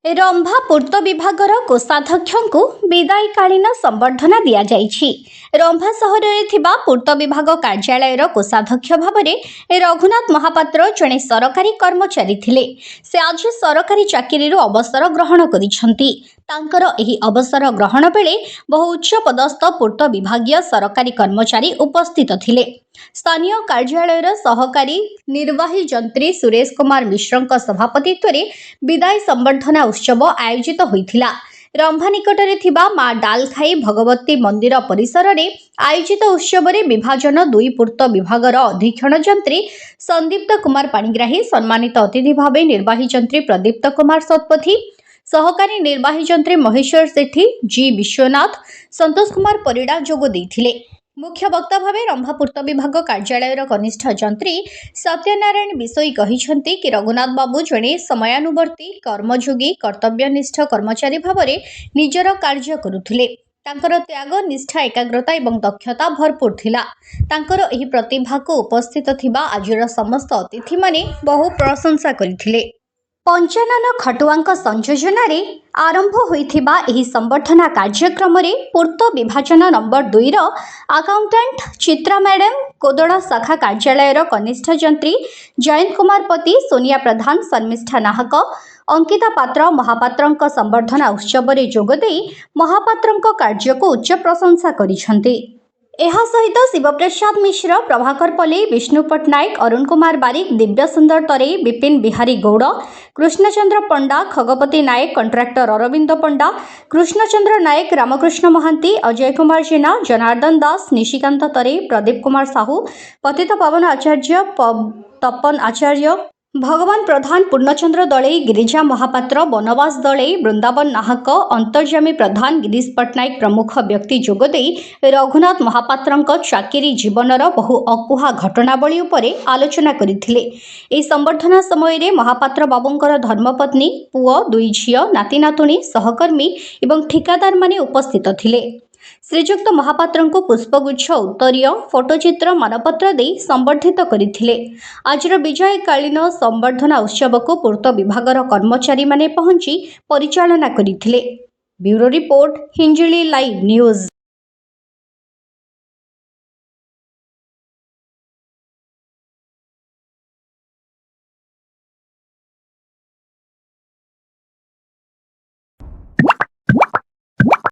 रंभा पूर्त विभागर कोषाध्यक्ष को विदायकालीन संबर्धना दि जाइछि। रंभा सहर में पूर्त विभाग कार्यालय कोषाध्यक्ष भाव में रघुनाथ महापात्र जड़े सरकारी कर्मचारी थिले। से आज सरकारी चाकरी अवसर ग्रहण करिसेंति। तांकर एही अवसर ग्रहण बेले बहु उच्च पदस्थ पूर्त विभागीय सरकारी कर्मचारी उपस्थित थिले। स्थानीय कार्यालय सहकारी निर्वाही जंत्री सुरेश कुमार मिश्र सभापतित्व में विदाय संबर्धना उत्सव आयोजित होइथिला। रंभा निकटरे थिबा मां डालखाई भगवती मंदिर परिसर में आयोजित उत्सव में विभाजन दुई पूर्त विभागर अधीक्षण जंत्री संदीप्त कुमार पाणिग्राही, सम्मानित अतिथि भाव निर्वाही जंत्री प्रदीप्त कुमार सतपथी, सहकारी निर्वाही जंत्री महेश्वर सेठी, जी विश्वनाथ, संतोष कुमार परिड़ा जोग देइथिले। मुख्य वक्ता भाव रंभा पूर्त विभाग कार्यालय कनिष्ठ जंत्री सत्यनारायण विषोई कहिसेंति कि रघुनाथ बाबू जड़े समयानुवर्ती कर्मयोगी कर्तव्यनिष्ठ कर्मचारी भाव में निजर कार्य करुथिले। तांकर त्याग, निष्ठा, एकाग्रता एवं दक्षता भरपूर थिला। तांकर एही प्रतिभा को उपस्थित थिबा आजिर समस्त अतिथि माने बहु प्रशंसा करिथिले। पंचानन खटुआंक संयोजन आरंभ होइथिबा एही संबर्धना कार्यक्रम रे पूर्त विभाजन नंबर 2 रो अकाउंटेंट चित्रा मैडम, कोदड़ा शाखा कार्यालय कनिष्ठ जंत्री जयंत कुमार पति, सोनिया प्रधान, शर्मिष्ठा नाहक, अंकिता पात्र महापात्रंक संबर्धना उत्सव रे जोगदे महापात्रंक कार्य को उच्च प्रशंसा करिसेंति। एहा सहित शिवप्रसाद मिश्र, प्रभाकर पल्ली, विष्णु पट्टनायक, अरुण कुमार बारिक, दिव्य सुंदर तरे, विपिन बिहारी गौड़, कृष्णचंद्र पंडा, खगपति नायक, कंट्राक्टर अरविंद पंडा, कृष्णचंद्र नायक, रामकृष्ण महांती, अजय कुमार जेना, जनार्दन दास, निशिकांत तरे, प्रदीप कुमार साहू, पतित पावन आचार्य, तपन आचार्य, भगवान प्रधान, पूर्णचंद्र दले, गिरिजा महापात्र, बनवास दले, वृंदावन नाहक, अंतर्जामी प्रधान, गिरीश पट्टनायक प्रमुख व्यक्ति जोगदे रघुनाथ महापात्रंक चाकरी जीवनर बहु अकुहा घटनावली उपरे आलोचना करिथिले। एही संबर्धना समय रे महापात्र बाबूंकर धर्मपत्नी, पुओ, दुई झियो, नाती नातुणी, सहकर्मी एवं ठिकादार माने उपस्थित थिले। श्रीजुक्त महापात्रंको पुष्पगुच्छ, उत्तरीय, फोटोचित्र, मानपत्र दे संबर्धित करिथिले। आजिर विजयकालीन संबर्धना उत्सव को पूर्त विभागर कर्मचारी माने पहुंची परिचालना करिथिले। Bureau report, Hinjili live news.